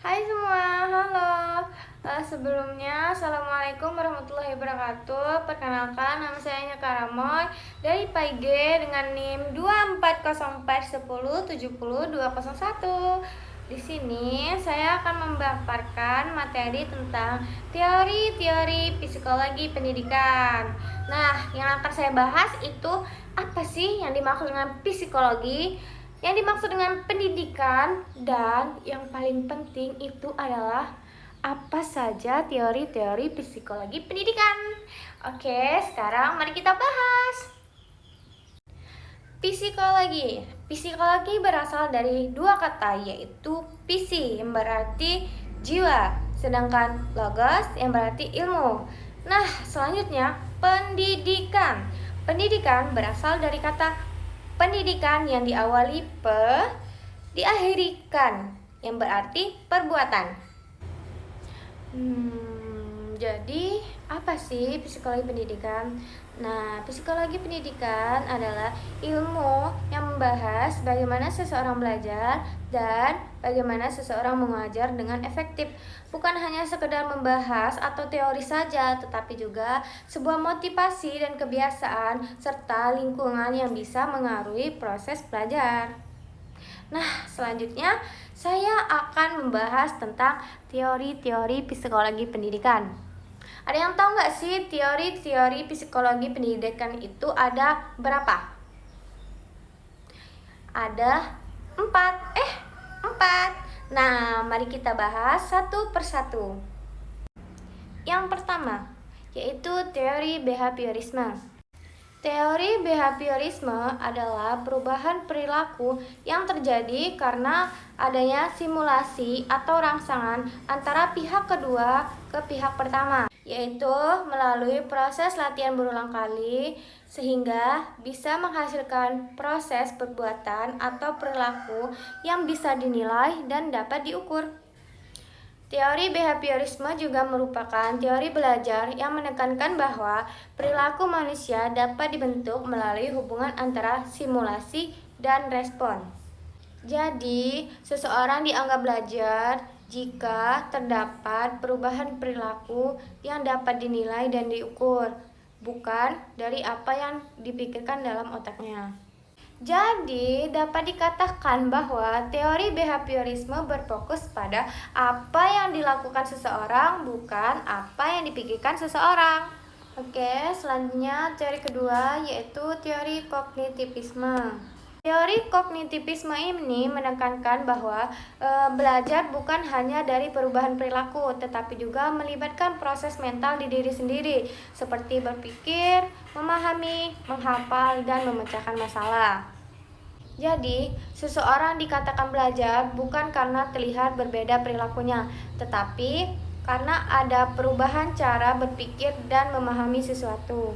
Hai semua, halo. Sebelumnya, Assalamualaikum warahmatullahi wabarakatuh. Perkenalkan, nama saya Nya Karamoy dari PAIG dengan NIM 240410700201. Di sini saya akan memaparkan materi tentang teori-teori psikologi pendidikan. Nah, yang akan saya bahas itu apa sih yang dimaksud dengan psikologi, yang dimaksud dengan pendidikan, dan yang paling penting itu adalah apa saja teori-teori psikologi pendidikan. Oke, sekarang mari kita bahas. Psikologi. Psikologi berasal dari dua kata, yaitu psi yang berarti jiwa, sedangkan logos yang berarti ilmu. Nah, selanjutnya pendidikan. Pendidikan berasal dari kata pendidikan yang diawali diakhiri kan, yang berarti perbuatan. Jadi apa sih psikologi pendidikan? Nah, psikologi pendidikan adalah ilmu yang membahas bagaimana seseorang belajar dan bagaimana seseorang mengajar dengan efektif. Bukan hanya sekedar membahas atau teori saja, tetapi juga sebuah motivasi dan kebiasaan serta lingkungan yang bisa mengaruhi proses belajar. Nah, selanjutnya saya akan membahas tentang teori-teori psikologi pendidikan. Ada yang tahu nggak sih teori-teori psikologi pendidikan itu ada berapa? Ada 4. Nah, mari kita bahas satu persatu. Yang pertama, yaitu teori behaviorisme. Teori behaviorisme adalah perubahan perilaku yang terjadi karena adanya simulasi atau rangsangan antara pihak kedua ke pihak pertama, yaitu melalui proses latihan berulang kali sehingga bisa menghasilkan proses perbuatan atau perilaku yang bisa dinilai dan dapat diukur. Teori behaviorisme juga merupakan teori belajar yang menekankan bahwa perilaku manusia dapat dibentuk melalui hubungan antara simulasi dan respon. Jadi, seseorang dianggap belajar jika terdapat perubahan perilaku yang dapat dinilai dan diukur, bukan dari apa yang dipikirkan dalam otaknya. Jadi, dapat dikatakan bahwa teori behaviorisme berfokus pada apa yang dilakukan seseorang, bukan apa yang dipikirkan seseorang. Oke, selanjutnya teori kedua yaitu teori kognitivisme. Teori kognitivisme ini menekankan bahwa belajar bukan hanya dari perubahan perilaku, tetapi juga melibatkan proses mental di diri sendiri, seperti berpikir, memahami, menghafal, dan memecahkan masalah. Jadi, seseorang dikatakan belajar bukan karena terlihat berbeda perilakunya, tetapi karena ada perubahan cara berpikir dan memahami sesuatu.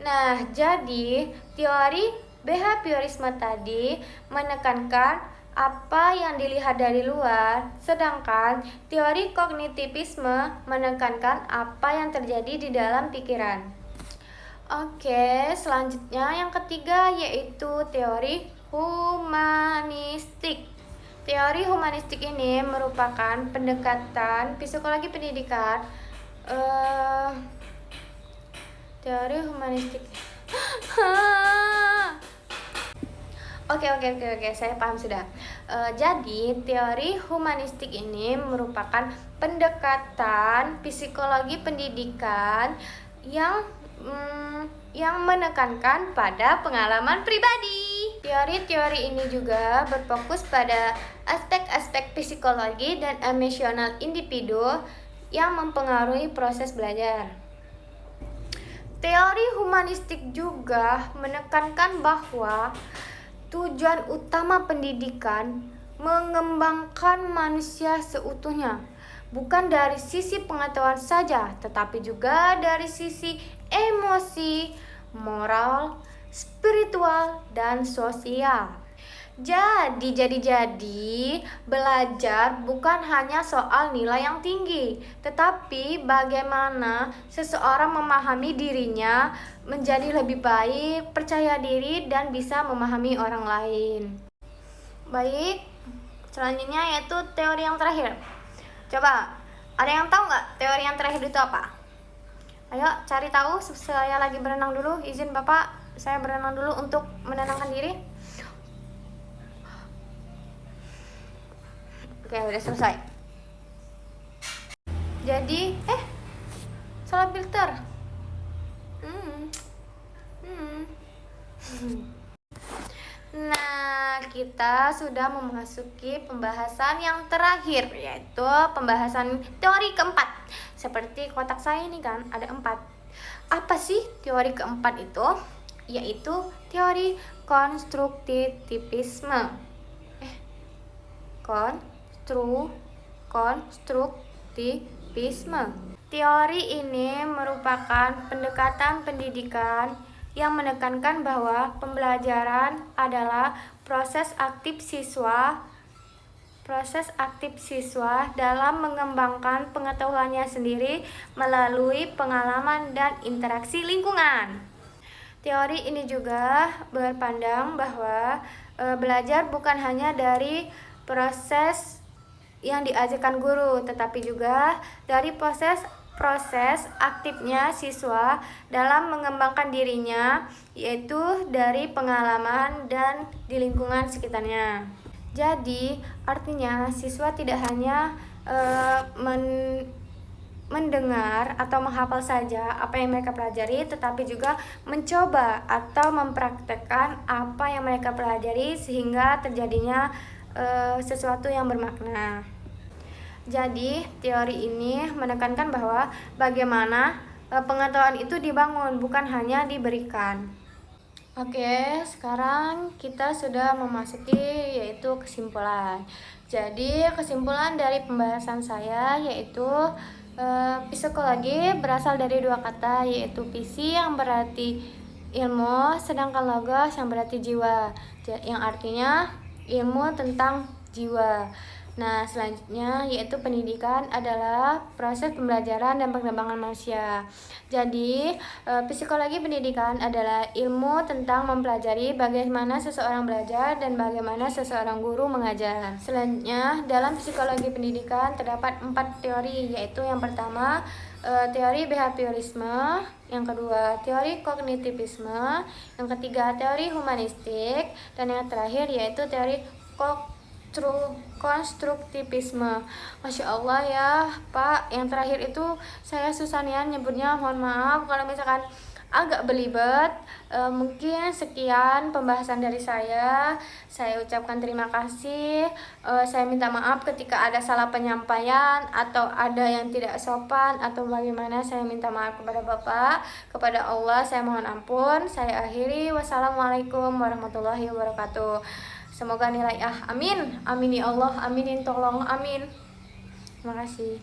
Nah, jadi teori behaviorisme tadi menekankan apa yang dilihat dari luar, sedangkan teori kognitivisme menekankan apa yang terjadi di dalam pikiran. Oke, selanjutnya yang ketiga yaitu teori humanistik. Teori humanistik ini merupakan pendekatan psikologi pendidikan. Teori humanistik. Oke, saya paham sudah. Jadi, teori humanistik ini merupakan pendekatan psikologi pendidikan yang menekankan pada pengalaman pribadi. Teori-teori ini juga berfokus pada aspek-aspek psikologi dan emosional individu yang mempengaruhi proses belajar. Teori humanistik juga menekankan bahwa tujuan utama pendidikan mengembangkan manusia seutuhnya, bukan dari sisi pengetahuan saja, tetapi juga dari sisi emosi, moral, spiritual, dan sosial. Jadi belajar bukan hanya soal nilai yang tinggi, tetapi bagaimana seseorang memahami dirinya menjadi lebih baik, percaya diri, dan bisa memahami orang lain. Baik, Selanjutnya yaitu teori yang terakhir. Coba, ada yang tahu nggak teori yang terakhir itu apa? Ayo cari tahu. Saya lagi berenang dulu. Izin Bapak, saya berenang dulu untuk menenangkan diri. Oke, udah selesai. Jadi, salah filter. Nah, kita sudah memasuki pembahasan yang terakhir, yaitu pembahasan teori keempat. Seperti kotak saya ini kan, ada 4. Apa sih teori keempat itu? Yaitu teori konstruktivisme. Konstruktivisme. Teori ini merupakan pendekatan pendidikan yang menekankan bahwa pembelajaran adalah proses aktif siswa dalam mengembangkan pengetahuannya sendiri melalui pengalaman dan interaksi lingkungan. Teori ini juga berpandang bahwa belajar bukan hanya dari proses yang diajarkan guru, tetapi juga dari proses aktifnya siswa dalam mengembangkan dirinya, yaitu dari pengalaman dan di lingkungan sekitarnya. Jadi, artinya siswa tidak hanya mendengar atau menghafal saja apa yang mereka pelajari, tetapi juga mencoba atau mempraktekkan apa yang mereka pelajari sehingga terjadinya sesuatu yang bermakna. Jadi, teori ini menekankan bahwa bagaimana pengetahuan itu dibangun, bukan hanya diberikan. Oke, sekarang kita sudah memasuki yaitu kesimpulan. Jadi, kesimpulan dari pembahasan saya yaitu psikologi berasal dari 2 kata, yaitu psi yang berarti ilmu, sedangkan logos yang berarti jiwa, yang artinya ilmu tentang jiwa. Nah, selanjutnya yaitu pendidikan adalah proses pembelajaran dan pengembangan manusia. Jadi, psikologi pendidikan adalah ilmu tentang mempelajari bagaimana seseorang belajar dan bagaimana seseorang guru mengajar. Selanjutnya, dalam psikologi pendidikan terdapat 4 teori, yaitu yang pertama teori behaviorisme, yang kedua teori kognitivisme, yang ketiga teori humanistik, dan yang terakhir yaitu teori konstruktivisme. Masya Allah ya Pak, yang terakhir itu saya susah nih nyebutnya, mohon maaf kalau misalkan agak belibet. Mungkin sekian pembahasan dari saya ucapkan terima kasih. Saya minta maaf ketika ada salah penyampaian atau ada yang tidak sopan atau bagaimana, saya minta maaf kepada Bapak, kepada Allah saya mohon ampun. Saya akhiri, wassalamualaikum warahmatullahi wabarakatuh. Semoga nilai amin ya Allah, aminin, tolong, amin. Terima kasih.